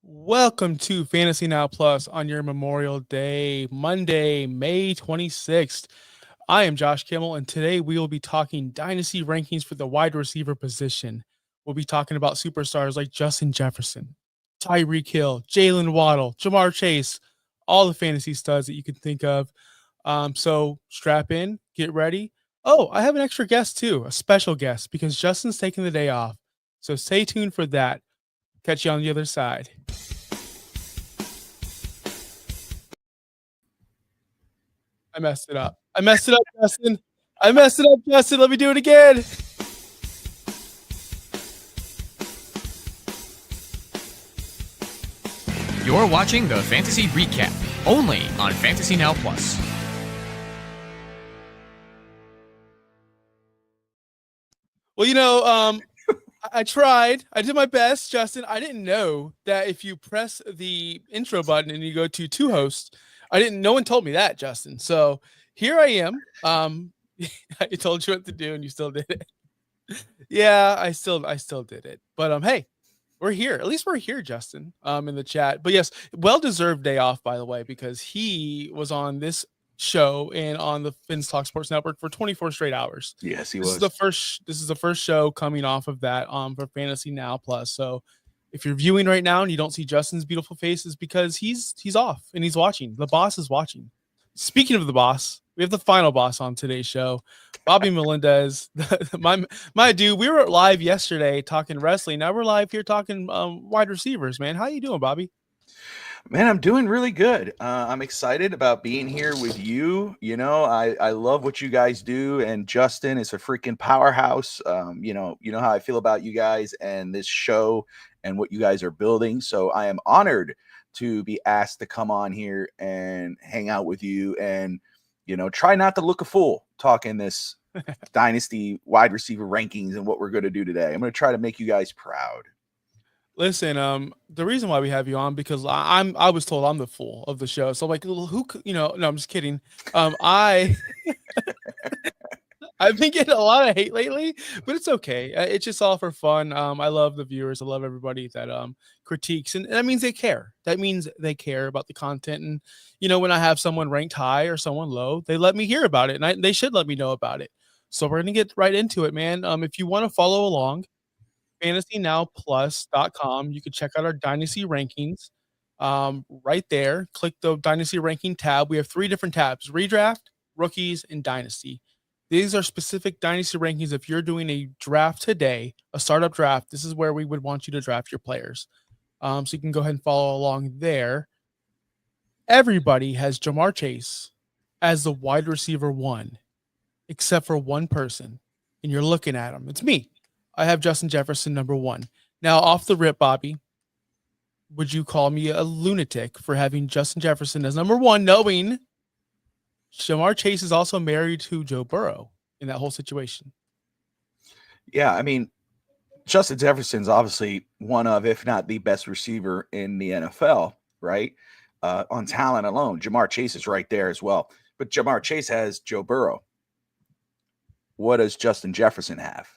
Welcome to Fantasy Now Plus on your Memorial Day, Monday, May 26th. I am Josh Kimmel, and today we will be talking dynasty rankings for the wide receiver position. We'll be talking about superstars like Justin Jefferson, Tyreek Hill, Jalen Waddle, Jamar Chase, all the fantasy studs that you can think of. So strap in, get ready. Oh, I have an extra guest too, a special guest, because Justin's taking the day off. So stay tuned for that. Catch you on the other side. I messed it up. Justin. I messed it up, Justin. Let me do it again. You're watching the Fantasy Recap, only on Fantasy Now Plus. Well, I tried. I did my best, Justin. I didn't know that if you press the intro button and you go to two hosts, no one told me that, Justin. So here I am. I told you what to do and you still did it. Yeah, I still did it. But hey, we're here. At least we're here, Justin, in the chat. But yes, well-deserved day off, by the way, because he was on this show and on the Finns Talk Sports Network for 24 straight hours. Yes, he was. This is the first show coming off of that for Fantasy Now Plus. So if you're viewing right now and you don't see Justin's beautiful face, it's because he's off and he's watching. The boss is watching. Speaking of the boss, we have the final boss on today's show, Bobby Melendez, my dude. We were live yesterday talking wrestling. Now we're live here talking wide receivers, man. How you doing, Bobby? Man, I'm doing really good. I'm excited about being here with you. You know, I love what you guys do, and Justin is a freaking powerhouse. You know how I feel about you guys and this show and what you guys are building. So I am honored to be asked to come on here and hang out with you and, try not to look a fool talking this Dynasty wide receiver rankings and what we're going to do today. I'm going to try to make you guys proud. Listen, the reason why we have you on, because I was told I'm the fool of the show. So I'm like, who, no, I'm just kidding. I've been getting a lot of hate lately, but it's okay. It's just all for fun. I love the viewers. I love everybody that critiques, and that means they care. That means they care about the content. And when I have someone ranked high or someone low, they let me hear about it, and they should let me know about it. So we're gonna get right into it, man. If you want to follow along, FantasyNowPlus.com. You can check out our Dynasty rankings. Right there, click the Dynasty ranking tab. We have 3 different tabs: redraft, rookies, and dynasty. These are specific dynasty rankings. If you're doing a draft today, a startup draft, this is where we would want you to draft your players. So you can go ahead and follow along there. Everybody has Jamar Chase as the wide receiver 1, except for one person. And you're looking at him. It's me. I have Justin Jefferson number 1. Now, off the rip, Bobby, would you call me a lunatic for having Justin Jefferson as number 1, knowing Jamar Chase is also married to Joe Burrow in that whole situation? Yeah, I mean, Justin Jefferson's obviously one of, if not the best receiver in the NFL, right? On talent alone. Jamar Chase is right there as well. But Jamar Chase has Joe Burrow. What does Justin Jefferson have?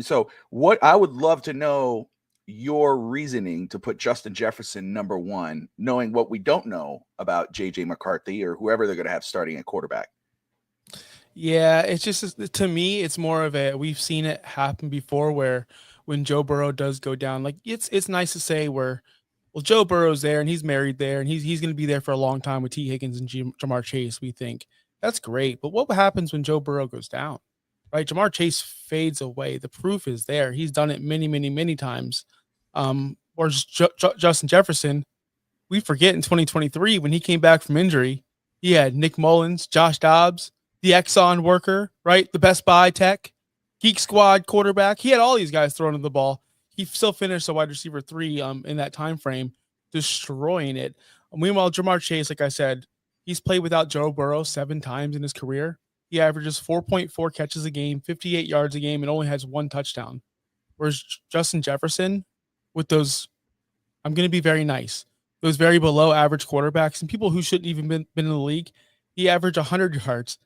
So what I would love to know your reasoning to put Justin Jefferson number 1, knowing what we don't know about JJ McCarthy or whoever they're going to have starting at quarterback. Yeah, it's just, to me, it's more of we've seen it happen before where when Joe Burrow does go down, like it's nice to say Joe Burrow's there and he's married there and he's going to be there for a long time with T. Higgins and Jamar Chase. We think that's great. But what happens when Joe Burrow goes down? Right, Jamar Chase fades away. The proof is there. He's done it many, many, many times. Or Justin Jefferson, we forget in 2023 when he came back from injury, he had Nick Mullins, Josh Dobbs, the Exxon worker, right? The Best Buy tech, Geek Squad quarterback. He had all these guys throwing the ball. He still finished a wide receiver 3 in that time frame, destroying it. Meanwhile, Jamar Chase, like I said, he's played without Joe Burrow 7 times in his career. He averages 4.4 catches a game, 58 yards a game, and only has 1 touchdown. Whereas Justin Jefferson, with those, I'm going to be very nice, those very below average quarterbacks and people who shouldn't even been in the league, he averaged 100 yards,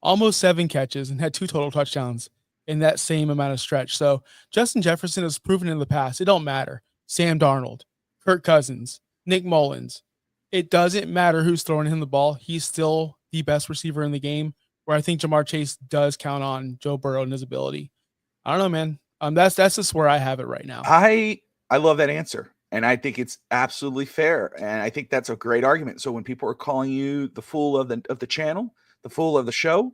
almost 7 catches, and had 2 total touchdowns in that same amount of stretch. So Justin Jefferson has proven in the past, it don't matter. Sam Darnold, Kirk Cousins, Nick Mullins. It doesn't matter who's throwing him the ball. He's still the best receiver in the game, where I think Jamar Chase does count on Joe Burrow and his ability. I don't know, man. That's just where I have it right now. I love that answer. And I think it's absolutely fair. And I think that's a great argument. So when people are calling you the fool of the channel, the fool of the show,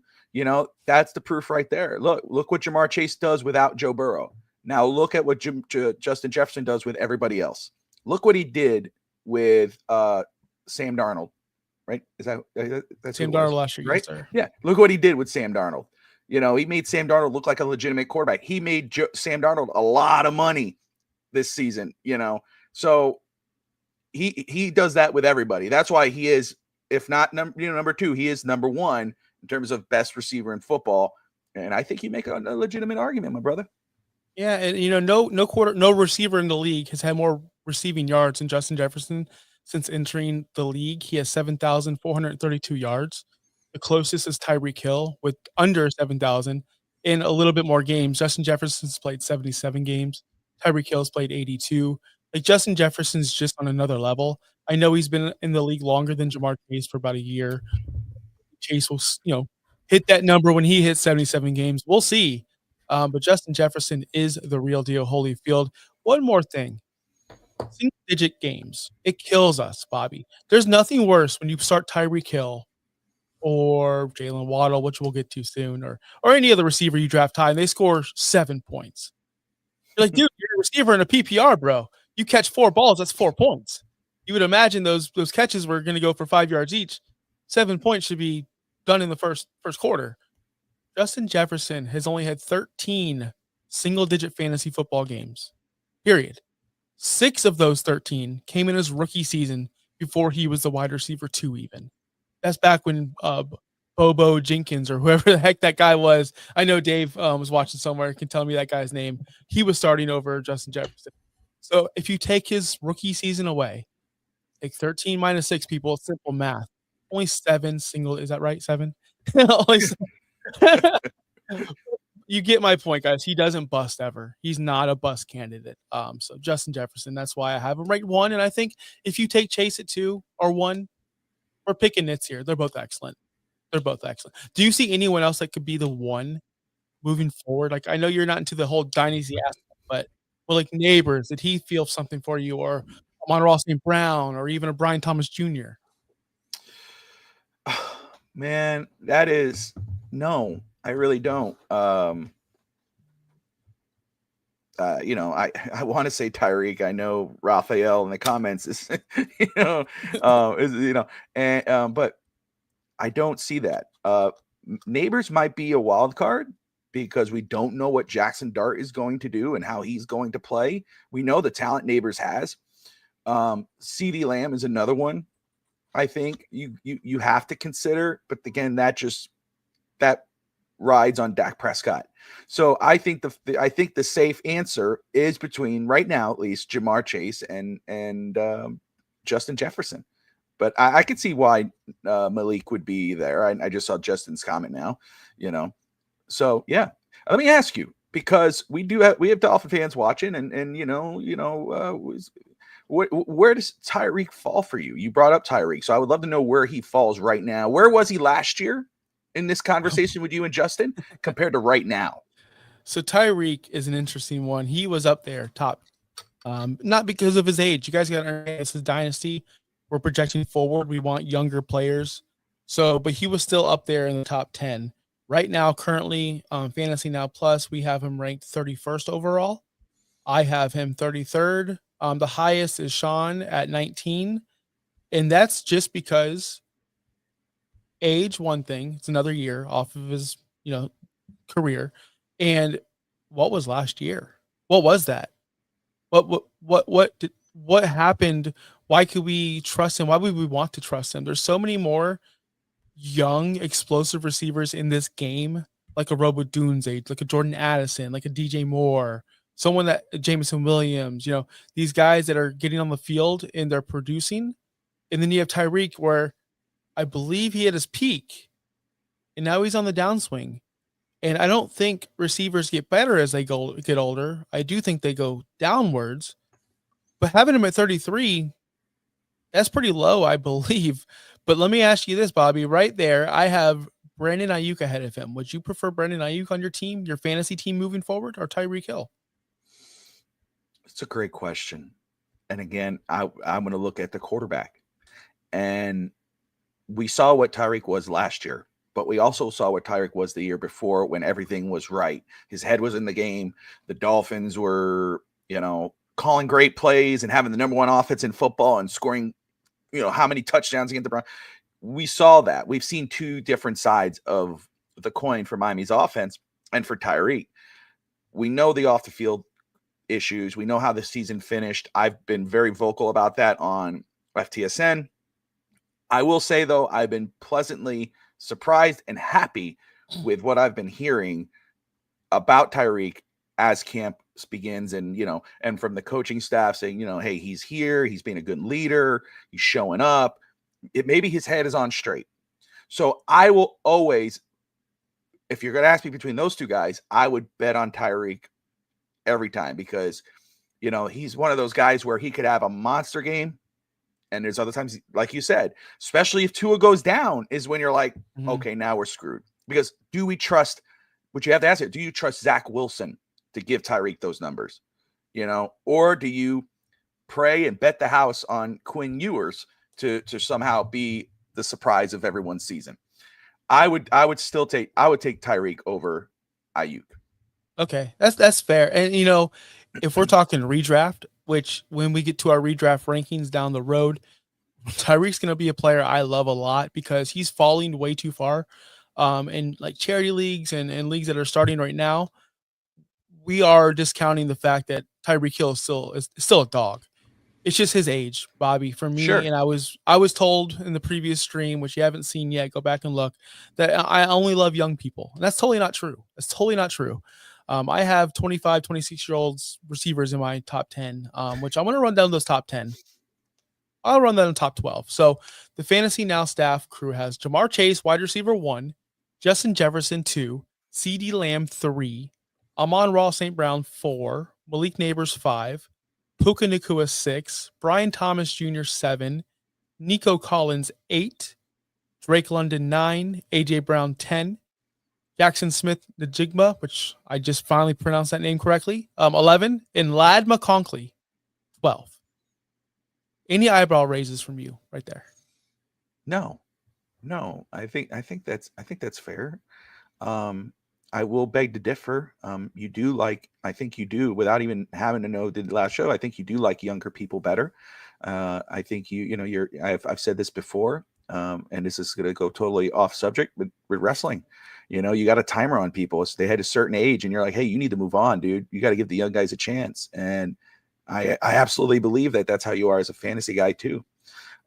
that's the proof right there. Look what Jamar Chase does without Joe Burrow. Now look at what Justin Jefferson does with everybody else. Look what he did with Sam Darnold, right? That's Sam Darnold last year, right? yes, sir. Yeah. Look what he did with Sam Darnold. He made Sam Darnold look like a legitimate quarterback. He made Sam Darnold a lot of money this season, So he does that with everybody. That's why he is, if not number 2, he is number 1 in terms of best receiver in football. And I think you make a legitimate argument, my brother. Yeah, and no receiver in the league has had more receiving yards than Justin Jefferson since entering the league. He has 7,432 yards. The closest is Tyreek Hill with under 7,000 in a little bit more games. Justin Jefferson's played 77 games. Tyreek Hill's played 82. Like, Justin Jefferson's just on another level. I know he's been in the league longer than Jamar Chase for about a year. Chase will, hit that number when he hits 77 games. We'll see. But Justin Jefferson is the real deal, Holyfield. One more thing. Single-digit games. It kills us, Bobby. There's nothing worse when you start Tyreek Hill or Jalen Waddle, which we'll get to soon, or any other receiver you draft high, and they score 7 points. You're like, dude, you're a receiver in a PPR, bro. You catch 4 balls, that's 4 points. You would imagine those catches were going to go for 5 yards each. 7 points should be done in the first quarter. Justin Jefferson has only had 13 single-digit fantasy football games, period. 6 of those 13 came in his rookie season before he was the wide receiver 2 even. That's back when Bobo Jenkins or whoever the heck that guy was. I know Dave was watching somewhere, can tell me that guy's name. He was starting over Justin Jefferson. So if you take his rookie season away, take 13 minus 6 people, it's simple math. Only 7 single, is that right? 7? Only 7. You get my point, guys. He doesn't bust ever. He's not a bust candidate. So Justin Jefferson, that's why I have him ranked 1. And I think if you take Chase at 2 or 1, we're picking nits here. They're both excellent. Do you see anyone else that could be the 1 moving forward? Like, I know you're not into the whole dynasty aspect, but like Neighbors, did he feel something for you, or Amon-Ra St. Brown, or even a Brian Thomas Jr.? Man, that is no, I really don't. I want to say Tyreek. I know Raphael in the comments is, but I don't see that. Neighbors might be a wild card because we don't know what Jackson Dart is going to do and how he's going to play. We know the talent Neighbors has. CeeDee Lamb is another one. I think you have to consider, but again, that rides on Dak Prescott. So I think the safe answer is between, right now at least, Jamar Chase and Justin Jefferson. But I could see why Malik would be there. I just saw Justin's comment now, So yeah, let me ask you, because we have Dolphin fans watching, and where does Tyreek fall for you? You brought up Tyreek, so I would love to know where he falls right now. Where was he last year in this conversation with you and Justin compared to right now? So Tyreek is an interesting one. He was up there top, not because of his age. You guys got to understand, this is Dynasty. We're projecting forward. We want younger players. But he was still up there in the top 10. Right now, currently, FantasyNow Plus, we have him ranked 31st overall. I have him 33rd. The highest is Sean at 19. And that's just because age, one thing. It's another year off of his, career. And what was last year? What was that? What happened? Why could we trust him? Why would we want to trust him? There's so many more young, explosive receivers in this game, like a Robo Dunze, like a Jordan Addison, like a DJ Moore, someone that Jameson Williams, these guys that are getting on the field and they're producing. And then you have Tyreek, where I believe he had his peak and now he's on the downswing. And I don't think receivers get better as they get older. I do think they go downwards. But having him at 33, that's pretty low, I believe. But let me ask you this, Bobby. Right there, I have Brandon Ayuk ahead of him. Would you prefer Brandon Ayuk on your team, your fantasy team moving forward, or Tyreek Hill? It's a great question. And again, I'm going to look at the quarterback. And we saw what Tyreek was last year, but we also saw what Tyreek was the year before when everything was right. His head was in the game. The Dolphins were, calling great plays and having the number one offense in football and scoring, how many touchdowns against the Browns. We saw that. We've seen two different sides of the coin for Miami's offense and for Tyreek. We know the off the field issues. We know how the season finished. I've been very vocal about that on FTSN. I will say, though, I've been pleasantly surprised and happy with what I've been hearing about Tyreek as camp begins, and and from the coaching staff saying, hey, he's here, he's being a good leader, he's showing up. Maybe his head is on straight. So I will always, if you're going to ask me between those two guys, I would bet on Tyreek every time, because he's one of those guys where he could have a monster game. And there's other times, like you said, especially if Tua goes down, is when you're like, okay, now we're screwed. Because do we trust, what you have to ask it, do you trust Zach Wilson to give Tyreek those numbers? Or do you pray and bet the house on Quinn Ewers to somehow be the surprise of everyone's season? I would take Tyreek over Ayuk. Okay, that's fair. And if we're talking redraft, which when we get to our redraft rankings down the road, Tyreek's going to be a player I love a lot because he's falling way too far. In like charity leagues and leagues that are starting right now, we are discounting the fact that Tyreek Hill is still a dog. It's just his age, Bobby, for me. Sure. And I was told in the previous stream, which you haven't seen yet, go back and look, that I only love young people. And that's totally not true. That's totally not true. I have 25, 26-year-olds receivers in my top 10, which I want to run down those top 10. I'll run that in top 12. So the FantasyNow staff crew has Jamar Chase, wide receiver 1, Justin Jefferson 2, CeeDee Lamb 3, Amon-Ra St. Brown 4, Malik Neighbors 5, Puka Nacua 6, Brian Thomas Jr. 7, Nico Collins 8, Drake London 9, AJ Brown 10, Jackson Smith Najigma, which I just finally pronounced that name correctly, 11, and Ladd McConkey 12. Any eyebrow raises from you right there? No. I think that's fair. I will beg to differ. I think you do, without even having to know the last show, I think you do like younger people better. I think I've said this before, and this is going to go totally off subject with wrestling. You got a timer on people. They had a certain age and you're like, hey, you need to move on, dude. You got to give the young guys a chance. And I absolutely believe that that's how you are as a fantasy guy too.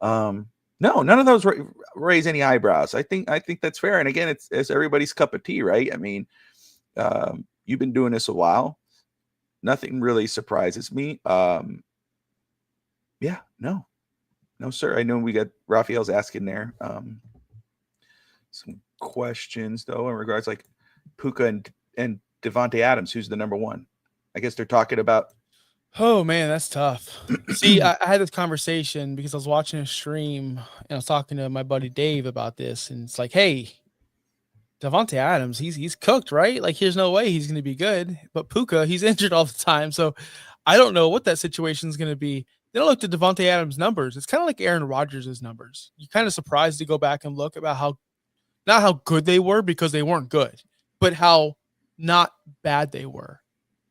No, none of those raise any eyebrows. I think that's fair. And again, it's everybody's cup of tea, right? I mean, you've been doing this a while. Nothing really surprises me. Yeah, no, sir. I know we got Raphael's asking there. Some questions though in regards like Puka and Devontae Adams, who's the number one? I guess they're talking about. Oh man, that's tough. See, I had this conversation because I was watching a stream and I was talking to my buddy Dave about this, and it's like, hey, Devontae Adams, he's cooked, right? Like, there's no way he's going to be good. But Puka, he's injured all the time, so I don't know what that situation is going to be. Then I looked at Devontae Adams' numbers. It's kind of like Aaron Rodgers' numbers. You're kind of surprised to go back and look about not how good they were because they weren't good, but how not bad they were.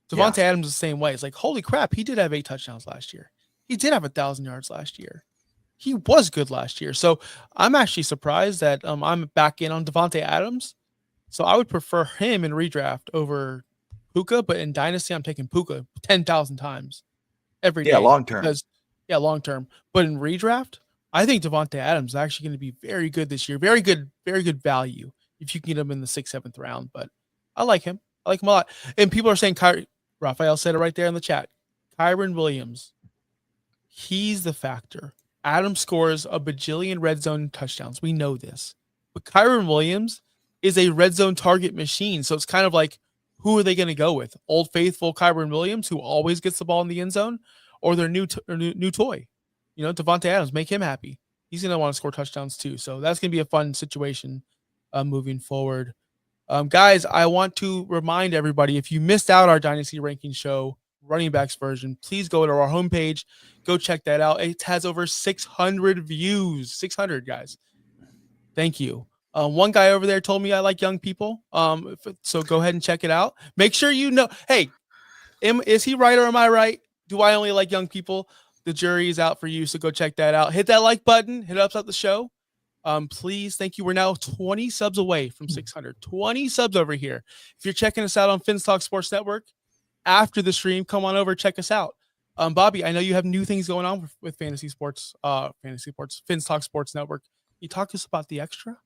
Devontae Adams the same way. It's like, holy crap, he did have 8 touchdowns last year. He did have 1,000 yards last year. He was good last year. So I'm actually surprised that I'm back in on Devontae Adams. So I would prefer him in redraft over Puka, but in Dynasty, I'm taking Puka 10,000 times every day. Yeah, long term. Long term. But in redraft, I think Devontae Adams is actually going to be very good this year. Very good value if you can get him in the 6th, 7th round. But I like him. I like him a lot. And people are saying, Raphael said it right there in the chat, Kyren Williams, he's the factor. Adams scores a bajillion red zone touchdowns. We know this. But Kyren Williams is a red zone target machine. So it's kind of like, who are they going to go with? Old faithful Kyren Williams, who always gets the ball in the end zone? or their new toy. You know, Devontae Adams, make him happy. He's going to want to score touchdowns too. So that's going to be a fun situation moving forward. Guys, I want to remind everybody, if you missed out our Dynasty Ranking Show running backs version, please go to our homepage. Go check that out. It has over 600 views. 600, guys. Thank you. One guy over there told me I like young people. So go ahead and check it out. Make sure you know, hey, is he right or am I right? Do I only like young people? The jury is out for you, so go check that out. Hit that like button. Hit up the show. Please, thank you. We're now 20 subs away from 600. 20 subs over here. If you're checking us out on Finstock Sports Network, after the stream, come on over, check us out. Bobby, I know you have new things going on with Finstock Sports Network. You talk to us about the extra?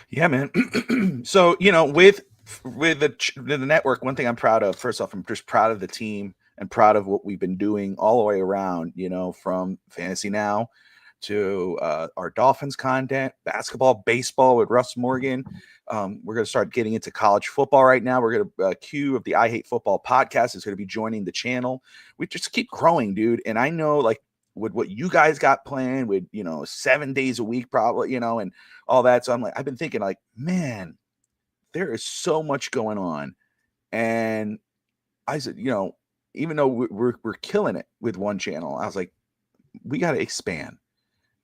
Yeah, man. So, you know, with the network, one thing I'm proud of, first off, I'm just proud of the team and proud of what we've been doing all the way around, you know, from FantasyNow to our Dolphins content, basketball, baseball with Russ Morgan. We're going to start getting into college football right now. We're going to Q of the I Hate Football podcast is going to be joining the channel. We just keep growing, dude. And I know, like, with what you guys got planned with, you know, 7 days a week, probably, you know, and all that. So I'm like, I've been thinking, like, man, there is so much going on. And I said, you know, even though we're killing it with one channel, I was like, we got to expand.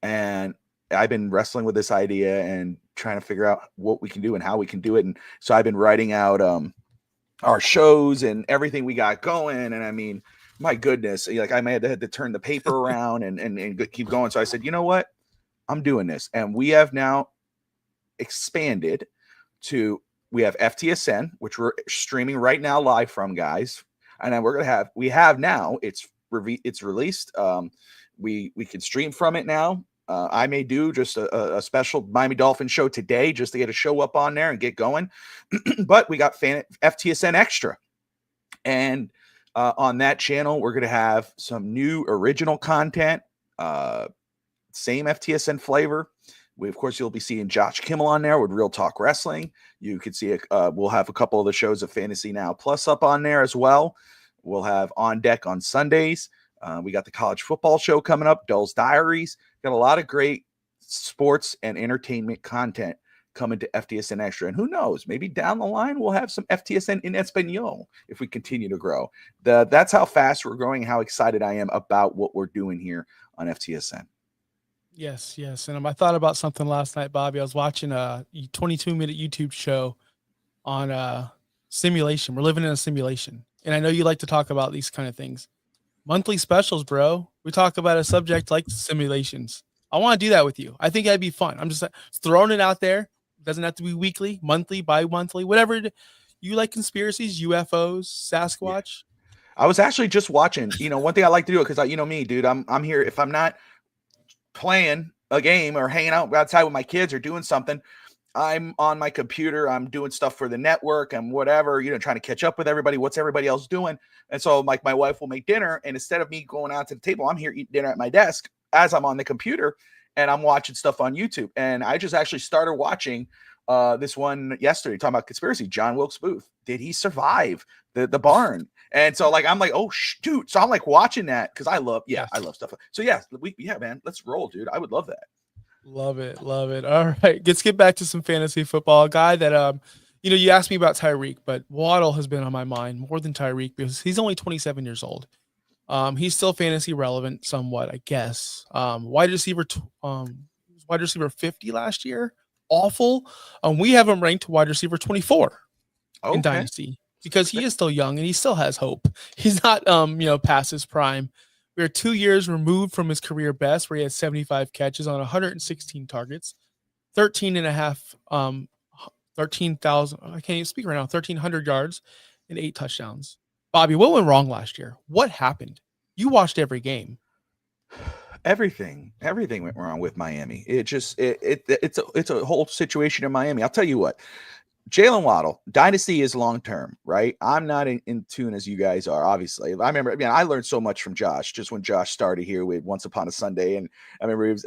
And I've been wrestling with this idea and trying to figure out what we can do and how we can do it. And so I've been writing out our shows and everything we got going. And I mean, my goodness, like I may have had to turn the paper around and keep going. So I said, you know what? I'm doing this. And we have now expanded to, we have FTSN, which we're streaming right now live from, guys. And then we have now, it's released. We can stream from it now. I may do just a special Miami Dolphins show today just to get a show up on there and get going. But we got FTSN Extra. And on that channel, we're going to have some new original content, same FTSN flavor. Of course, you'll be seeing Josh Kimmel on there with Real Talk Wrestling. You can see we'll have a couple of the shows of FantasyNow Plus up on there as well. We'll have On Deck on Sundays. We got the college football show coming up, Dull's Diaries. Got a lot of great sports and entertainment content coming to FTSN Extra. And who knows, maybe down the line, we'll have some FTSN in Espanol if we continue to grow. That's how fast we're growing, how excited I am about what we're doing here on FTSN. Yes. And I thought about something last night, Bobby. I was watching a 22-minute YouTube show on simulation. We're living in a simulation. And I know you like to talk about these kind of things. Monthly specials, bro. We talk about a subject like simulations. I want to do that with you. I think that'd be fun. I'm just throwing it out there. It doesn't have to be weekly, monthly, bi-monthly, whatever. You like conspiracies, UFOs, Sasquatch? Yeah. I was actually just watching, you know, one thing I like to do, because you know me, dude, I'm here. If I'm not playing a game or hanging out outside with my kids or doing something, I'm on my computer. I'm doing stuff for the network and whatever, you know, trying to catch up with everybody. What's everybody else doing? And so, like, my wife will make dinner, and instead of me going out to the table, I'm here eating dinner at my desk as I'm on the computer, and I'm watching stuff on YouTube. And I just actually started watching this one yesterday, talking about conspiracy. John Wilkes Booth, did he survive the barn? And so, like, I'm like, oh shoot! So I'm like watching that because I love stuff. So yeah, man, let's roll, dude. I would love that. Love it. All right, let's get back to some fantasy football. A guy that you know, you asked me about Tyreek, but Waddle has been on my mind more than Tyreek because he's only 27 years old. He's still fantasy relevant somewhat, I guess. Wide receiver 50 last year. Awful. We have him ranked wide receiver 24 in Dynasty because he is still young and he still has hope. He's not you know, past his prime. We are 2 years removed from his career best, where he had 75 catches on 116 targets, 13,000. I can't even speak right now. 1,300 yards and 8 touchdowns. Bobby, what went wrong last year? What happened? You watched every game. Everything went wrong with Miami. It's a whole situation in Miami. I'll tell you what. Jalen Waddle, Dynasty is long-term, right? I'm not in tune as you guys are, obviously. I remember, I learned so much from Josh just when Josh started here with Once Upon a Sunday. And I remember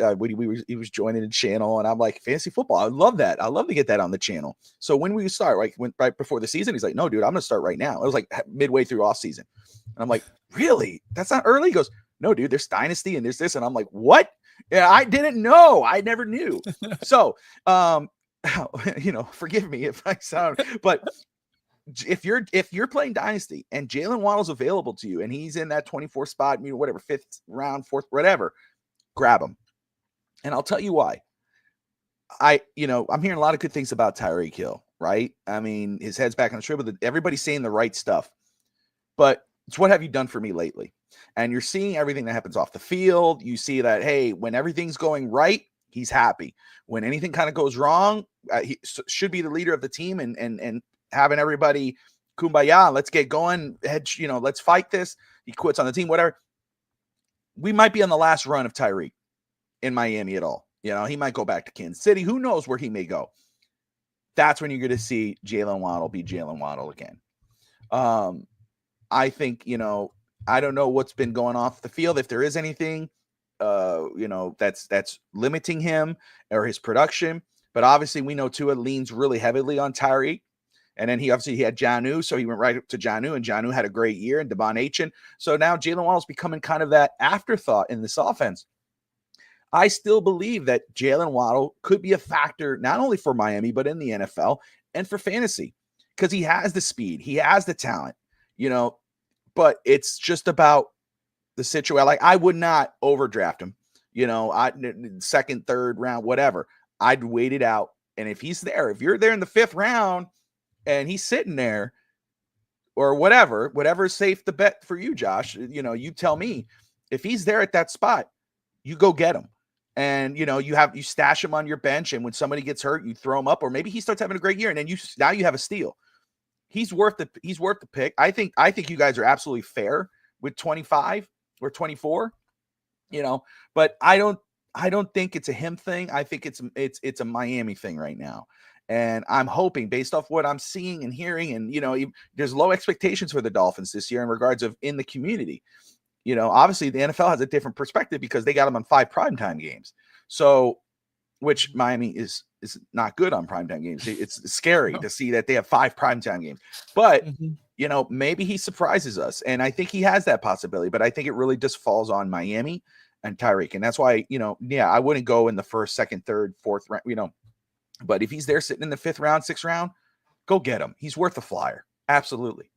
he was joining the channel, and I'm like, fantasy football. I love that. I love to get that on the channel. So when we start, right before the season, he's like, no, dude, I'm going to start right now. It was like midway through off season. And I'm like, really? That's not early? He goes, no, dude, there's Dynasty and there's this. And I'm like, what? Yeah, I didn't know. I never knew. So, forgive me if I sound, but if you're playing Dynasty and Jalen Waddle's available to you and he's in that 24 spot, whatever, 5th round, 4th, whatever, grab him. And I'll tell you why. I'm hearing a lot of good things about Tyreek Hill, right? I mean, his head's back on the dribble. Everybody's saying the right stuff. But it's what have you done for me lately? And you're seeing everything that happens off the field. You see that, hey, when everything's going right, he's happy. When anything kind of goes wrong, he should be the leader of the team and having everybody kumbaya, let's get going. Let's fight this. He quits on the team, whatever. We might be on the last run of Tyreek in Miami at all. He might go back to Kansas City. Who knows where he may go? That's when you're going to see Jalen Waddle be Jalen Waddle again. I think, I don't know what's been going off the field. If there is anything, that's limiting him or his production. But obviously we know Tua leans really heavily on Tyreek. And then he had Jonnu, so he went right up to Jonnu, and Jonnu had a great year, and Devon Achane. So now Jalen Waddle's becoming kind of that afterthought in this offense. I still believe that Jalen Waddle could be a factor not only for Miami, but in the NFL and for fantasy, because he has the speed, he has the talent, but it's just about the situation. Like, I would not overdraft him, 2nd, 3rd round, whatever. I'd wait it out. And if if you're there in the 5th round and he's sitting there or whatever is safe to bet for you, Josh, you tell me. If he's there at that spot, you go get him. And, you stash him on your bench. And when somebody gets hurt, you throw him up, or maybe he starts having a great year. And then now you have a steal. He's worth the pick. I think you guys are absolutely fair with 25 or 24, but I don't think it's a him thing. I think it's a Miami thing right now. And I'm hoping, based off what I'm seeing and hearing, and, there's low expectations for the Dolphins this year in regards of in the community. Obviously the NFL has a different perspective because they got them on 5 primetime games. So, which Miami is not good on primetime games. It's scary to see that they have 5 primetime games, but maybe he surprises us. And I think he has that possibility, but I think it really just falls on Miami and Tyreek. And that's why, I wouldn't go in the 1st, 2nd, 3rd, 4th round, but if he's there sitting in the 5th round, 6th round, go get him. He's worth a flyer. Absolutely.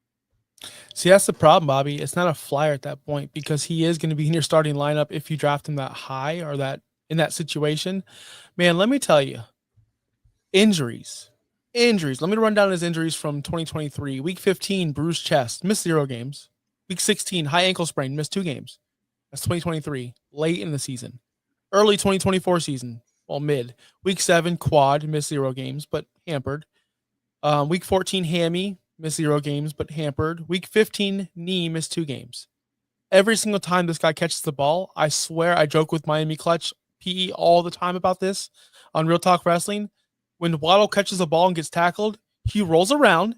See, that's the problem, Bobby. It's not a flyer at that point because he is going to be in your starting lineup if you draft him that high or that in that situation. Man, let me tell you, injuries. Let me run down his injuries from 2023. Week 15, bruised chest, missed 0 games. Week 16, high ankle sprain, missed 2 games. That's 2023, late in the season. Early 2024 season, mid. Week 7, quad, missed 0 games, but hampered. Week 14, hammy, missed 0 games, but hampered. Week 15, knee, missed 2 games. Every single time this guy catches the ball, I swear I joke with Miami Clutch PE all the time about this on Real Talk Wrestling. When Waddle catches the ball and gets tackled, he rolls around.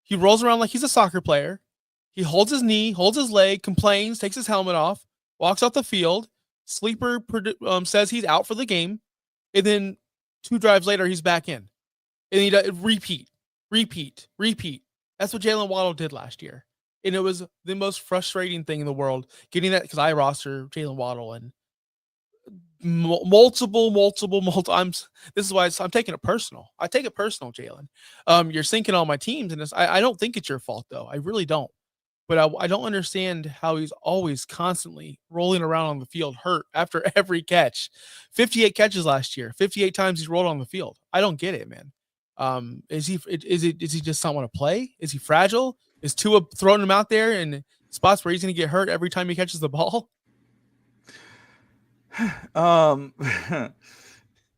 He rolls around like he's a soccer player. He holds his knee, holds his leg, complains, takes his helmet off, walks off the field. Sleeper says he's out for the game. And then 2 drives later, he's back in. And he does repeat. That's what Jalen Waddle did last year. And it was the most frustrating thing in the world getting that, because I roster Jalen Waddle and multiple. This is why I'm taking it personal. I take it personal, Jalen. You're sinking all my teams, and I don't think it's your fault though. I really don't. But I don't understand how he's always constantly rolling around on the field hurt after every catch. 58 catches last year. 58 times he's rolled on the field. I don't get it, man. Does he just not want to play? Is he fragile? Is Tua throwing him out there in spots where he's going to get hurt every time he catches the ball?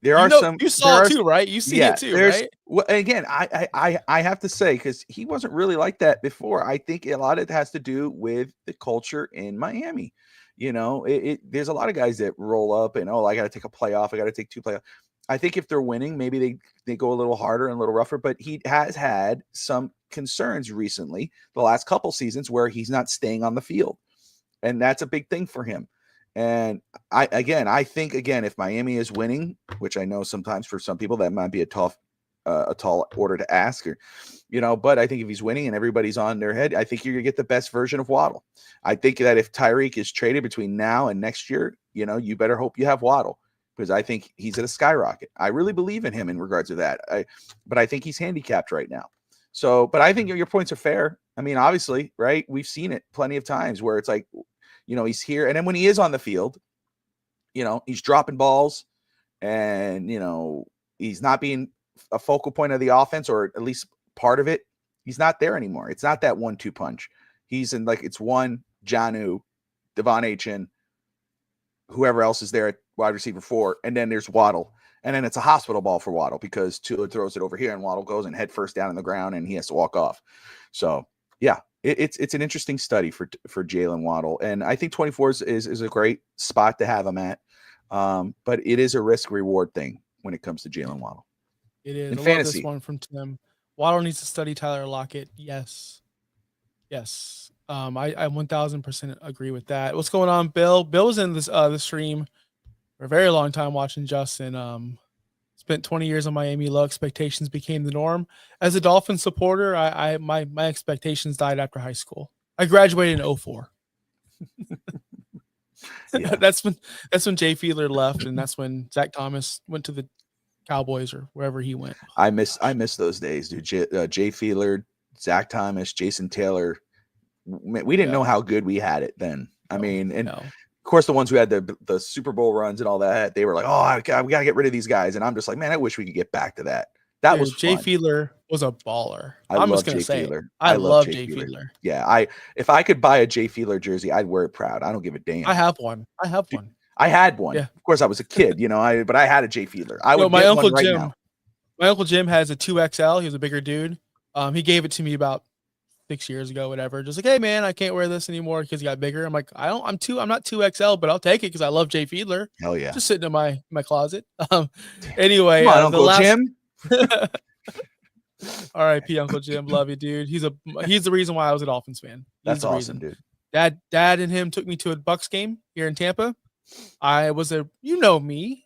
There are some. You saw it too, right? You see it too, right? Well, again, I have to say, because he wasn't really like that before. I think a lot of it has to do with the culture in Miami. There's a lot of guys that roll up and, I got to take a playoff. I got to take 2 playoffs. I think if they're winning, maybe they go a little harder and a little rougher. But he has had some concerns recently, the last couple seasons, where he's not staying on the field, and that's a big thing for him. And I think if Miami is winning, which I know sometimes for some people that might be a tough a tall order to ask, or but I think if he's winning and everybody's on their head, I think you're gonna get the best version of Waddle. I think that if Tyreek is traded between now and next year, you better hope you have Waddle, because I think he's at a skyrocket. I really believe in him in regards to that. But I think he's handicapped right now. So, but I think your points are fair. I mean, obviously, right? We've seen it plenty of times where it's like, he's here, and then when he is on the field, he's dropping balls, and he's not being a focal point of the offense, or at least part of it. He's not there anymore. It's not that 1-2 punch. He's in it's one Jonnu, Devon Achin, whoever else is there at wide receiver 4, and then there's Waddle. And then it's a hospital ball for Waddle, because Tua throws it over here and Waddle goes and head first down in the ground and he has to walk off. So yeah, it's an interesting study for Jalen Waddle. And I think 24 is a great spot to have him at. But it is a risk reward thing when it comes to Jalen Waddle. It is. In I fantasy. love this one from Tim. Waddle needs to study Tyler Lockett. Yes. I 1000% agree with that. What's going on, Bill? Bill was in the stream for a very long time watching Justin. Spent 20 years in Miami. Low expectations became the norm. As a Dolphins supporter, my expectations died after high school. I graduated in 2004. Yeah. That's when Jay Fiedler left, and that's when Zach Thomas went to the Cowboys or wherever he went. I miss those days, dude. Jay Fiedler, Zach Thomas, Jason Taylor. We didn't know how good we had it then. Of course, the ones who had the Super Bowl runs and all that, they were like, "Oh, we got to get rid of these guys." And I'm just like, man, I wish we could get back to that. That was Jay fun. Fiedler was a baller. I'm just gonna say Fiedler. I love Jay Fiedler. Yeah, if I could buy a Jay Fiedler jersey, I'd wear it proud. I don't give a damn. I have one. Dude, I had one. Yeah. Of course, I was a kid, but I had a Jay Fiedler. I would my get Uncle one right Jim. now. My Uncle Jim has a 2XL. He was a bigger dude. He gave it to me about 6 years ago, whatever. Just like, hey man, I can't wear this anymore because he got bigger. I'm like, I'm not 2XL, but I'll take it because I love Jay Fiedler. Hell yeah. Just sitting in my closet. Anyway, come on, Uncle Jim. R.I.P. Uncle Jim, love you, dude. He's the reason why I was a Dolphins fan. That's awesome, dude. Dad and him took me to a Bucks game here in Tampa. I was me.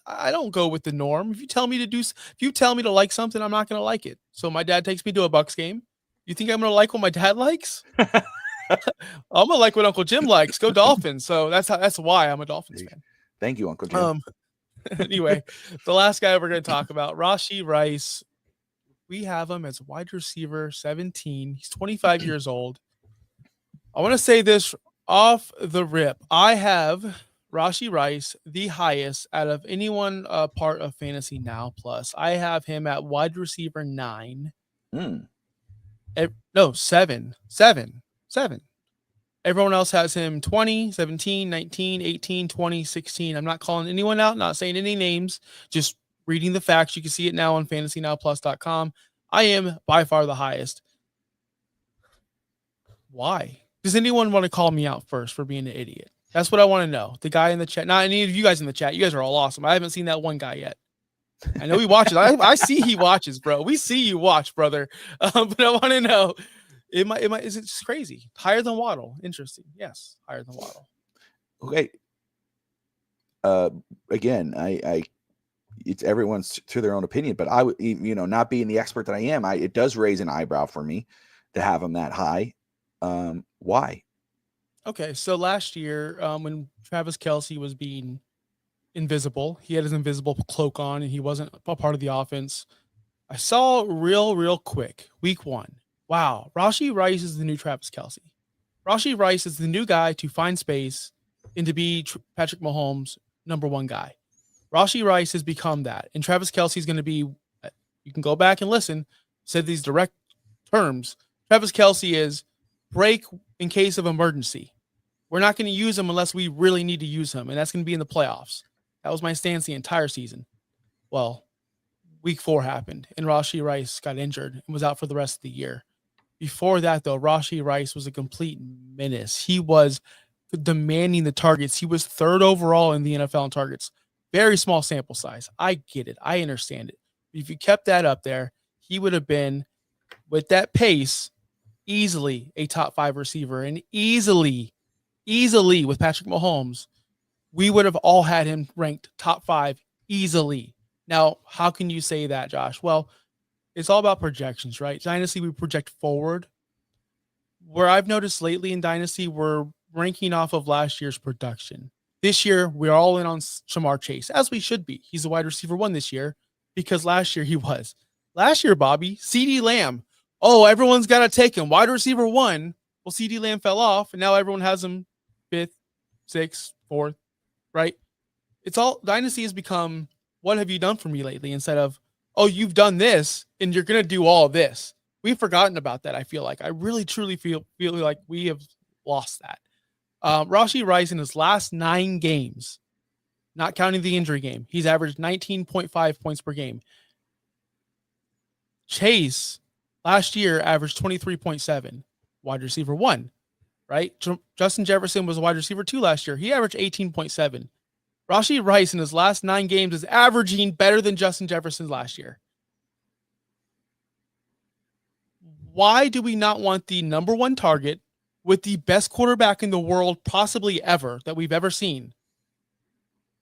I don't go with the norm. If you tell me to like something, I'm not going to like it. So my dad takes me to a Bucks game. You think I'm going to like what my dad likes? I'm going to like what Uncle Jim likes. Go Dolphins. So that's why I'm a Dolphins fan. Thank you, Uncle Jim. Anyway, the last guy we're going to talk about, Rashee Rice. We have him as wide receiver 17. He's 25 years old. I want to say this off the rip. I have Rashee Rice the highest out of anyone part of FantasyNow Plus. I have him at wide receiver 9. No, 7. Everyone else has him 20, 17, 19, 18, 20, 16. I'm not calling anyone out, not saying any names, just reading the facts. You can see it now on FantasyNowPlus.com. I am by far the highest. Why? Does anyone want to call me out first for being an idiot? That's what I want to know. The guy in the chat, not any of you guys in the chat. You guys are all awesome. I haven't seen that one guy yet. I know he watches. I see he watches, bro. We see you watch, brother. But I want to know, is it just crazy? Higher than Waddle? Interesting. Yes, higher than Waddle. Okay. Again, it's everyone's to their own opinion, but I would, not being the expert that I am, it does raise an eyebrow for me to have him that high. Why? Okay, so last year, when Travis Kelce was being invisible, he had his invisible cloak on, and he wasn't a part of the offense. I saw real quick, week 1. Wow, Rashee Rice is the new Travis Kelce. Rashee Rice is the new guy to find space and to be Patrick Mahomes' number 1 guy. Rashee Rice has become that, and Travis Kelce is going to be. You can go back and listen. Said these direct terms. Travis Kelce is break in case of emergency. We're not going to use him unless we really need to use him, and that's going to be in the playoffs. That was my stance the entire season. Well, week 4 happened, and Rashee Rice got injured and was out for the rest of the year. Before that, though, Rashee Rice was a complete menace. He was demanding the targets. He was 3rd overall in the NFL in targets. Very small sample size. I get it. I understand it. If you kept that up there, he would have been, with that pace, easily a top 5 receiver, and easily with Patrick Mahomes, we would have all had him ranked top 5 easily. Now, how can you say that, Josh? Well, it's all about projections, right? Dynasty, we project forward. Where I've noticed lately in Dynasty, we're ranking off of last year's production. This year, we're all in on Jamar Chase, as we should be. He's a wide receiver one this year because last year he was. Last year, Bobby, CD Lamb. Oh, everyone's got to take him. Wide receiver one. Well, CD Lamb fell off, and now everyone has him fifth, sixth, fourth, right? It's all Dynasty has become, what have you done for me lately? Instead of, oh, you've done this and you're going to do all this. We've forgotten about that. I feel like I really truly feel like we have lost that. Rashee Rice in his last 9 games, not counting the injury game, he's averaged 19.5 points per game. Chase last year averaged 23.7, wide receiver one, right? Justin Jefferson was a wide receiver 2 last year. He averaged 18.7. Rashee Rice in his last 9 games is averaging better than Justin Jefferson last year. Why do we not want the number 1 target with the best quarterback in the world possibly ever that we've ever seen?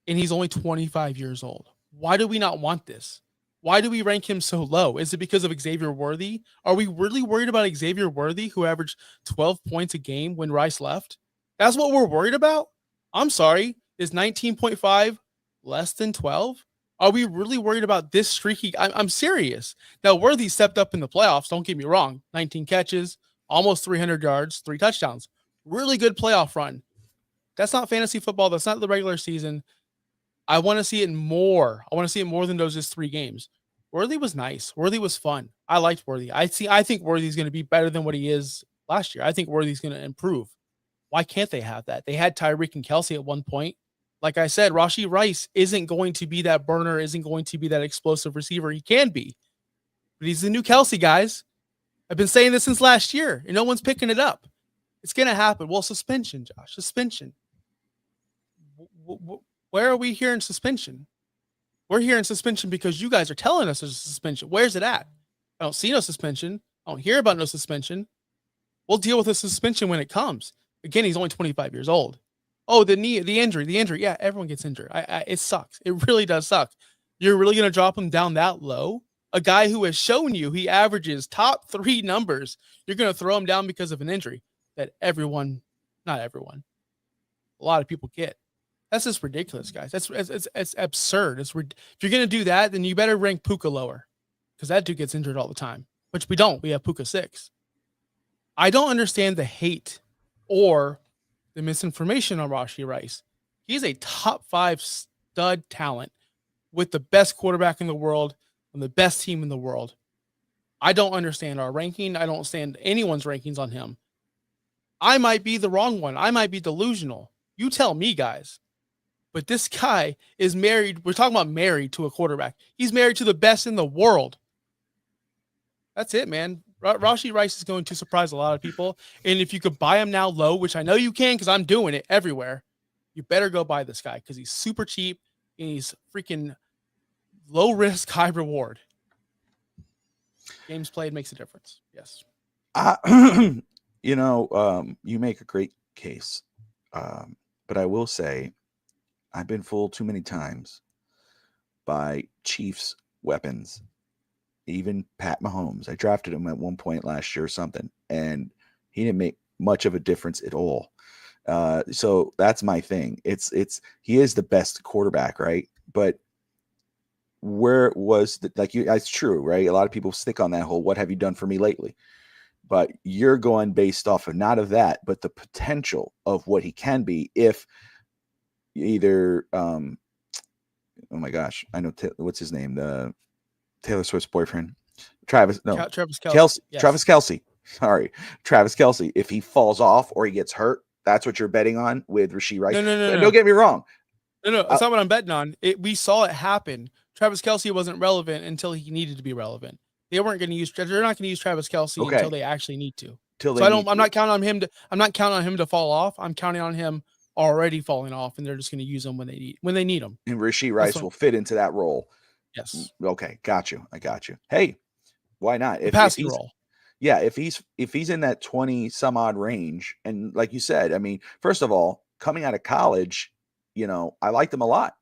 And he's only 25 years old. Why do we not want this? Why do we rank him so low? Is it because of Xavier Worthy? Are we really worried about Xavier Worthy, who averaged 12 points a game when Rice left? That's what we're worried about? I'm sorry. Is 19.5 less than 12? Are we really worried about this streaky? I'm serious. Now, Worthy stepped up in the playoffs. Don't get me wrong. 19 catches, almost 300 yards, 3 touchdowns. Really good playoff run. That's not fantasy football. That's not the regular season. I want to see it more. I want to see it more than those just 3 games. Worthy was nice. Worthy was fun. I liked Worthy. I think Worthy's going to be better than what he is last year. I think Worthy's going to improve. Why can't they have that? They had Tyreek and Kelsey at one point. Like I said, Rashee Rice isn't going to be that burner, isn't going to be that explosive receiver. He can be, but he's the new Kelsey, guys. I've been saying this since last year, and no one's picking it up. It's going to happen. Well, suspension, Josh, suspension. Where are we hearing suspension? We're hearing suspension because you guys are telling us there's a suspension. Where's it at? I don't see no suspension. I don't hear about no suspension. We'll deal with the suspension when it comes. Again, he's only 25 years old. Oh, the injury. Yeah, everyone gets injured. It sucks. It really does suck. You're really going to drop him down that low? A guy who has shown you he averages top 3 numbers, you're going to throw him down because of an injury that not everyone, a lot of people get. That's just ridiculous, guys. It's absurd. If you're going to do that, then you better rank Puka lower because that dude gets injured all the time, which we don't. We have Puka 6. I don't understand the hate or the misinformation on Rashee Rice. He's a top 5 stud talent with the best quarterback in the world and the best team in the world. I don't understand our ranking. I don't understand anyone's rankings on him. I might be the wrong one. I might be delusional. You tell me, guys. But this guy is married. We're talking about married to a quarterback. He's married to the best in the world. That's it, man. Rashee Rice is going to surprise a lot of people. And if you could buy him now low, which I know you can because I'm doing it everywhere, you better go buy this guy because he's super cheap and he's freaking low risk, high reward. Games played makes a difference. Yes. You make a great case. But I will say I've been fooled too many times by Chiefs weapons. Even Pat Mahomes. I drafted him at one point last year or something, and he didn't make much of a difference at all. So that's my thing. He is the best quarterback, right? But where was it's true, right? A lot of people stick on that whole "what have you done for me lately?" But you're going based off of not of that, but the potential of what he can be if either oh my gosh, I know what's his name, the Taylor Swift's boyfriend, Travis Kelce. Yes. Travis Kelce. Sorry, Travis Kelce. If he falls off or he gets hurt, that's what you're betting on with Rashee Rice. No. Don't get me wrong. No, that's not what I'm betting on. We saw it happen. Travis Kelce wasn't relevant until he needed to be relevant. They're not going to use Travis Kelce until they actually need to. I'm not counting on him to. I'm not counting on him to fall off. I'm counting on him already falling off, and they're just going to use him when they need him. And Rashee Rice will fit into that role. Yes. Okay, got you. I got you. Hey, why not? If he's role. Yeah, if he's in that 20 some odd range, and like you said, I mean, first of all, coming out of college, I liked him a lot.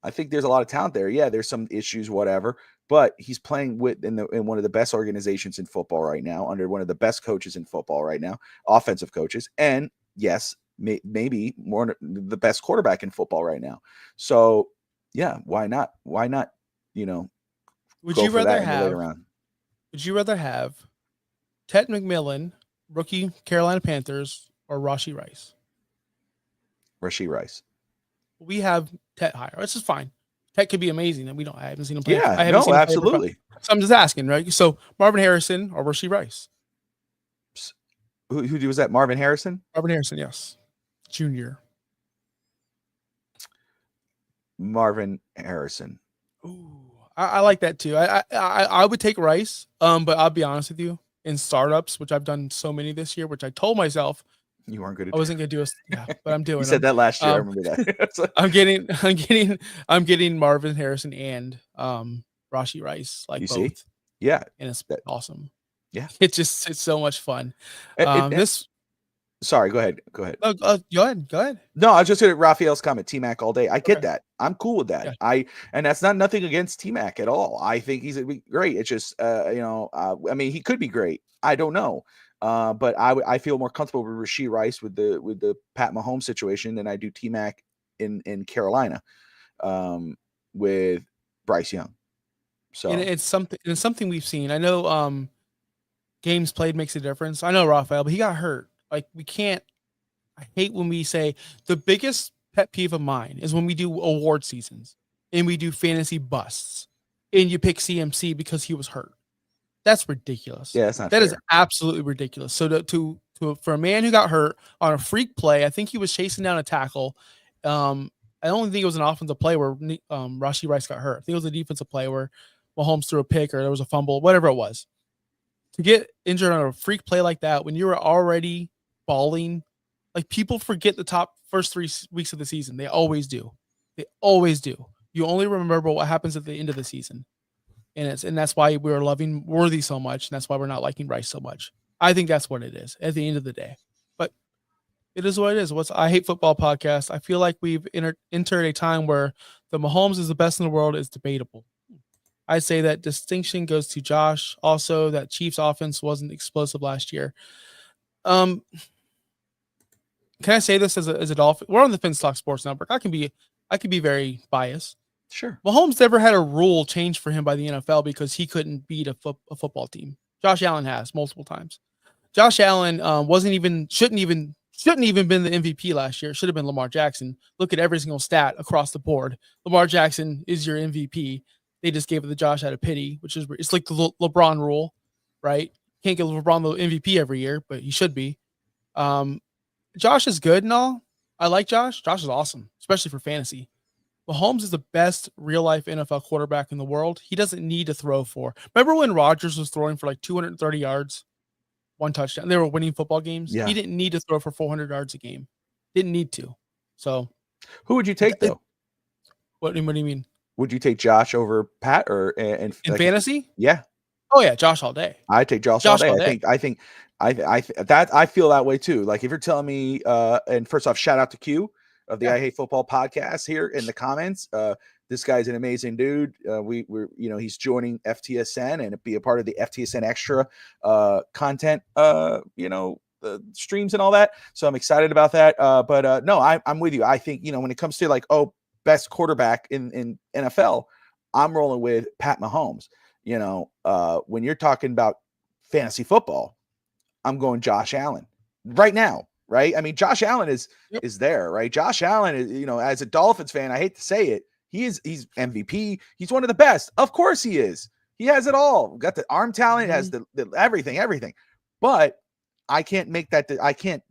I think there's a lot of talent there. Yeah, there's some issues, whatever, but he's playing in one of the best organizations in football right now, under one of the best coaches in football right now, offensive coaches, and yes, maybe more the best quarterback in football right now. So yeah, why not? Why not? Would go you for rather that in the later have? round. Would you rather have Ted McMillan, rookie Carolina Panthers, or Rashee Rice? Rashee Rice. We have Ted higher. This is fine. Ted could be amazing, and I haven't seen him play. Yeah, I haven't no, seen him play absolutely. so I'm just asking, right? So Marvin Harrison or Rashee Rice? Who was that? Marvin Harrison? Marvin Harrison, yes. Junior. Marvin Harrison. Ooh, I like that too. I would take Rice, but I'll be honest with you. In startups, which I've done so many this year, which I told myself you weren't good at I wasn't going to do but I'm doing. You said that last year. I remember that. I'm getting Marvin Harrison and Rashee Rice, like you both. See? Yeah, and it's awesome. Yeah, it's so much fun. Sorry, go ahead. Go ahead. Go ahead. No, I was just at Raphael's comment, T-Mac all day. I get that. I'm cool with that. Yeah. And that's not nothing against T-Mac at all. I think he's great. It's just, I mean, he could be great. I don't know. But I feel more comfortable with Rashee Rice with the Pat Mahomes situation than I do T-Mac in Carolina with Bryce Young. So and it's something we've seen. I know games played makes a difference. I know Raphael, but he got hurt. Like I hate when we say the biggest pet peeve of mine is when we do award seasons and we do fantasy busts and you pick CMC because he was hurt. That's ridiculous. Yeah, that's not that fair. Is absolutely ridiculous. So for a man who got hurt on a freak play, I think he was chasing down a tackle. I don't think it was an offensive play where Rashee Rice got hurt. I think it was a defensive play where Mahomes threw a pick or there was a fumble, whatever it was. To get injured on a freak play like that when you were already balling, like people forget the first 3 weeks of the season. They always do. You only remember what happens at the end of the season. And that's why we're loving Worthy so much. And that's why we're not liking Rice so much. I think that's what it is at the end of the day. But it is what it is. I Hate Football podcast. I feel like we've entered a time where the Mahomes is the best in the world is debatable. I'd say that distinction goes to Josh. Also, that Chiefs offense wasn't explosive last year. Can I say this as a Dolphin? We're on the Finstock Sports Network. I can be very biased. Sure. Mahomes never had a rule changed for him by the NFL because he couldn't beat a football team. Josh Allen has multiple times. Josh Allen shouldn't even been the MVP last year. It should have been Lamar Jackson. Look at every single stat across the board. Lamar Jackson is your MVP. They just gave it to Josh out of pity, it's like the LeBron rule, right? Can't give LeBron the MVP every year, but he should be. Josh is good and all. I like Josh. Josh is awesome, especially for fantasy. Mahomes is the best real-life NFL quarterback in the world. He doesn't need to throw for. Remember when Rodgers was throwing for like 230 yards, 1 touchdown? They were winning football games. Yeah. He didn't need to throw for 400 yards a game. Didn't need to. So, who would you take though? What do you mean? Would you take Josh over Pat in fantasy? Yeah. Oh yeah, Josh all day. I take Josh all day. I feel that way too. Like if you're telling me, and first off, shout out to Q of the I Hate Football podcast here in the comments. This guy's an amazing dude. We're he's joining FTSN and be a part of the FTSN Extra content. The streams and all that. So I'm excited about that. But no, I'm with you. I think when it comes to like best quarterback in NFL, I'm rolling with Pat Mahomes. When you're talking about fantasy football, I'm going Josh Allen right now. Right. I mean, Josh Allen is there, right? Josh Allen is, as a Dolphins fan, I hate to say it. He's MVP. He's one of the best. Of course he is. He has it all. Got the arm talent, has the everything. But I can't make that. I can't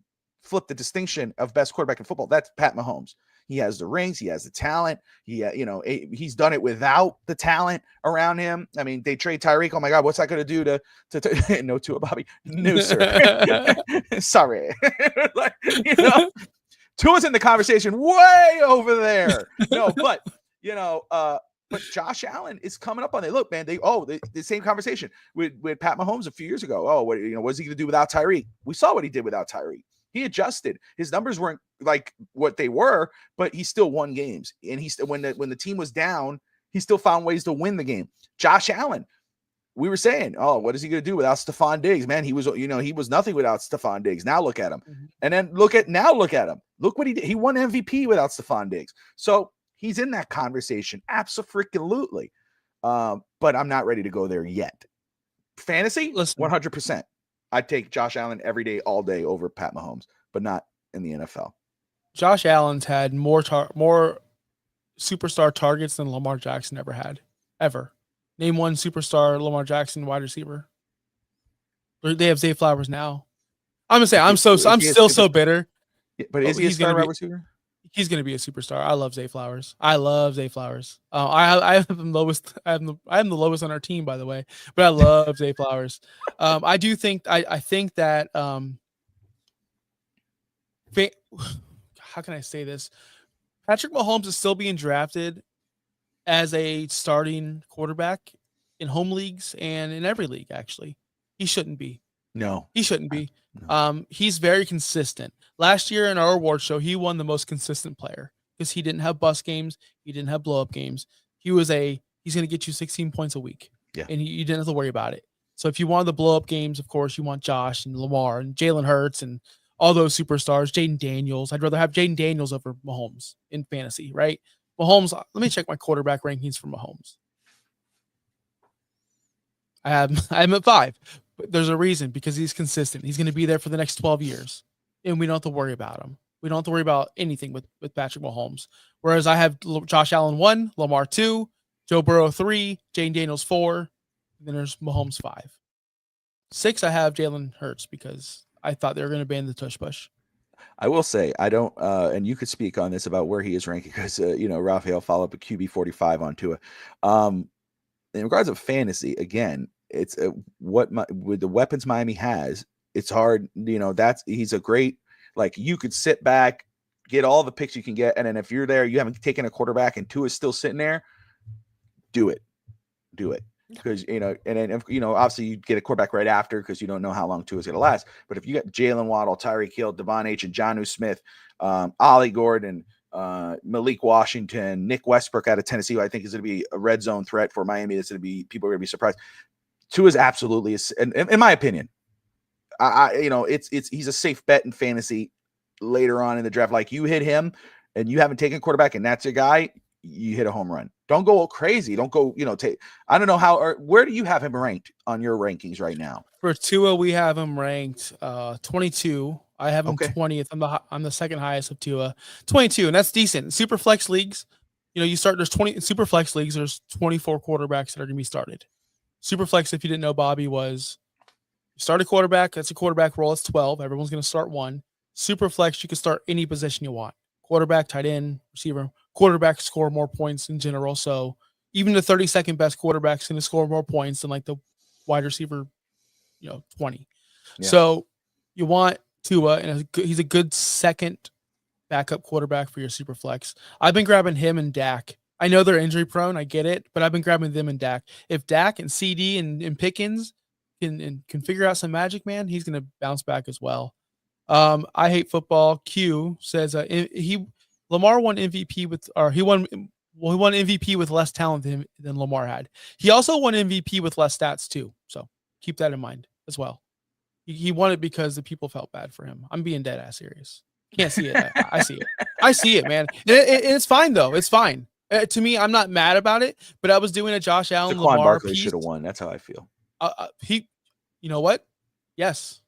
flip the distinction of best quarterback in football. That's Pat Mahomes. He has the rings. He has the talent. He's done it without the talent around him. I mean, they trade Tyreek. Oh my God, what's that going to do to no to a Bobby? No, sir. Sorry. Tua's in the conversation way over there. No, but Josh Allen is coming up on it. Look, man, the same conversation with Pat Mahomes a few years ago. Oh, what's he going to do without Tyreek? We saw what he did without Tyreek. He adjusted. His numbers weren't like what they were, but he still won games. And he still, when the team was down, he still found ways to win the game. Josh Allen, we were saying, oh, what is he going to do without Stephon Diggs? Man, he was nothing without Stephon Diggs. Now look at him. Mhm. And then look at him. Look what he did. He won MVP without Stephon Diggs. So he's in that conversation. Absolutely. But I'm not ready to go there yet. Fantasy, Listen. 100%. I'd take Josh Allen every day, all day over Pat Mahomes, but not in the NFL. Josh Allen's had more superstar targets than Lamar Jackson ever had. Ever. Name one superstar Lamar Jackson wide receiver. They have Zay Flowers now. I'm gonna say I'm still so bitter. But is he a star wide receiver? He's gonna be a superstar. I love Zay Flowers. I have the lowest. I am the lowest on our team, by the way. But I love Zay Flowers. I do think I think that how can I say this? Patrick Mahomes is still being drafted as a starting quarterback in home leagues and in every league. Actually, he shouldn't be. No, he shouldn't be. No. He's very consistent. Last year in our award show, he won the most consistent player because he didn't have bust games. He didn't have blow up games. He's going to get you 16 points a week. Yeah. And you didn't have to worry about it. So if you want the blow up games, of course, you want Josh and Lamar and Jalen Hurts and all those superstars, Jaden Daniels. I'd rather have Jaden Daniels over Mahomes in fantasy, right? Mahomes, let me check my quarterback rankings for Mahomes. I'm at 5. But there's a reason, because he's consistent. He's going to be there for the next 12 years, and we don't have to worry about him. We don't have to worry about anything with Patrick Mahomes. Whereas I have Josh Allen 1, Lamar 2, Joe Burrow 3, Jane Daniels 4, and then there's Mahomes 5. 6, I have Jalen Hurts because I thought they were going to ban the tush push. I will say, I don't, and you could speak on this about where he is ranking because, Raphael followed up a QB 45 on Tua. In regards of fantasy, again, it's with the weapons Miami has, it's hard, he's a great, like, you could sit back, get all the picks you can get. And then if you're there, you haven't taken a quarterback and Tua is still sitting there, do it. Because, and then, obviously you get a quarterback right after because you don't know how long Tua is going to last. But if you got Jalen Waddle, Tyreek Hill, Devon H, and Jonnu Smith, Ollie Gordon, Malik Washington, Nick Westbrook out of Tennessee, who I think is going to be a red zone threat for Miami. That's going to be, people are going to be surprised. Tua is absolutely, in my opinion, he's a safe bet in fantasy later on in the draft. Like, you hit him and you haven't taken a quarterback and that's your guy, you hit a home run. Don't go crazy. Don't go, I don't know where do you have him ranked on your rankings right now? For Tua, we have him ranked 22. I have him 20th. I'm the second highest of Tua, 22, and that's decent. Superflex leagues, there's 20 Superflex leagues. There's 24 quarterbacks that are going to be started. Superflex, if you didn't know, Bobby, was you start a quarterback. That's a quarterback roll. It's 12. Everyone's going to start one. Superflex, you can start any position you want. Quarterback, tight end, receiver. Quarterbacks score more points in general. So even the 32nd best quarterback's going to score more points than like the wide receiver, 20. Yeah. So you want Tua, and he's a good second backup quarterback for your Superflex. I've been grabbing him and Dak. I know they're injury prone. I get it, but I've been grabbing them and Dak. If Dak and CD and Pickens can figure out some magic, man, he's going to bounce back as well. I hate football. Q says Lamar won MVP he won MVP with less talent than Lamar had. He also won MVP with less stats too. So keep that in mind as well. He won it because the people felt bad for him. I'm being dead ass serious. Can't see it. I see it. I see it, man. It's fine though. It's fine. To me, I'm not mad about it, but I was doing a Josh Allen Saquon Lamar Barkley piece. should have won. That's how I feel. You know what? Yes.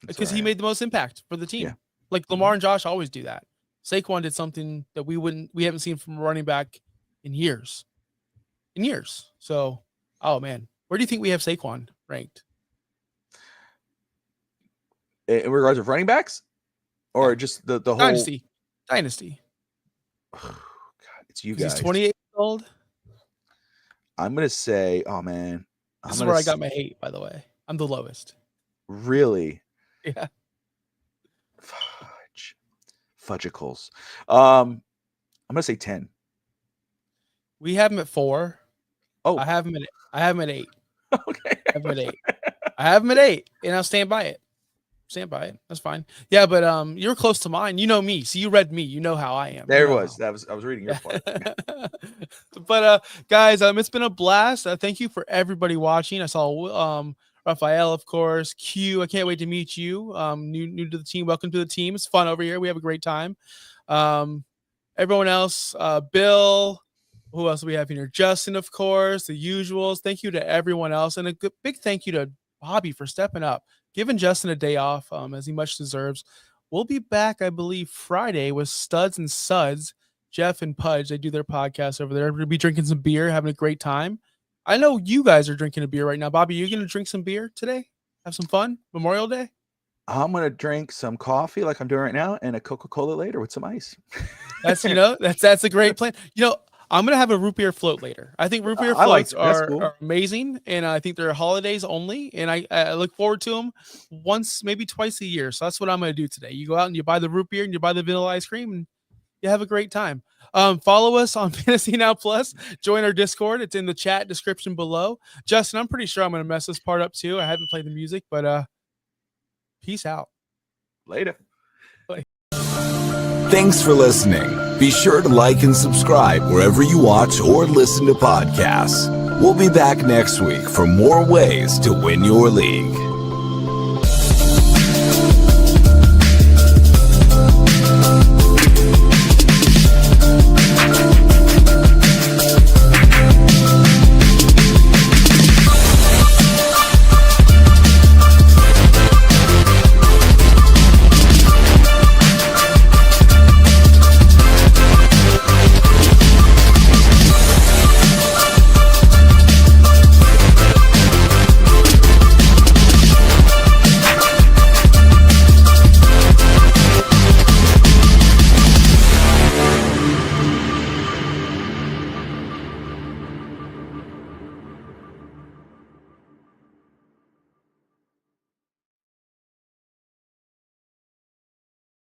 Because he made the most impact for the team. Yeah. Like Lamar and Josh always do that. Saquon did something that we haven't seen from a running back in years. So, oh man, where do you think we have Saquon ranked? In regards of running backs, or just the whole Dynasty? God, it's you guys. He's 28 years old. I'm gonna say, oh man, This is where I got my hate. By the way, I'm the lowest. Really? Yeah. Fudgicles. I'm gonna say 10. We have him at 4. Oh, I have him at 8. Okay. I have him at 8, and I'll stand by it. stand by it. That's fine. Yeah, but you're close to mine. You know me, so you read me. You know how I am. There you it know was. how. I was reading your part. But guys, it's been a blast. Thank you for everybody watching. I saw Raphael, of course. Q, I can't wait to meet you. New to the team. Welcome to the team. It's fun over here. We have a great time. Everyone else, Bill. Who else do we have here? Justin, of course, the usuals. Thank you to everyone else, and a big thank you to Bobby for stepping up, giving Justin a day off, as he much deserves. We'll be back, I believe, Friday with Studs and Suds. Jeff and Pudge, they do their podcast over there. We're gonna be drinking some beer, having a great time. I know you guys are drinking a beer right now. Bobby, you gonna drink some beer today? Have some fun? Memorial Day? I'm gonna drink some coffee like I'm doing right now, and a Coca-Cola later with some ice. That's that's a great plan. I'm gonna have a root beer float later. I think root beer floats are amazing, and I think they're holidays only. And I look forward to them once, maybe twice a year. So that's what I'm gonna do today. You go out and you buy the root beer and you buy the vanilla ice cream, and you have a great time. Follow us on FantasyNow Plus. Join our Discord. It's in the chat description below. Justin, I'm pretty sure I'm gonna mess this part up too. I haven't played the music, but peace out. Later. Bye. Thanks for listening. Be sure to like and subscribe wherever you watch or listen to podcasts. We'll be back next week for more ways to win your league.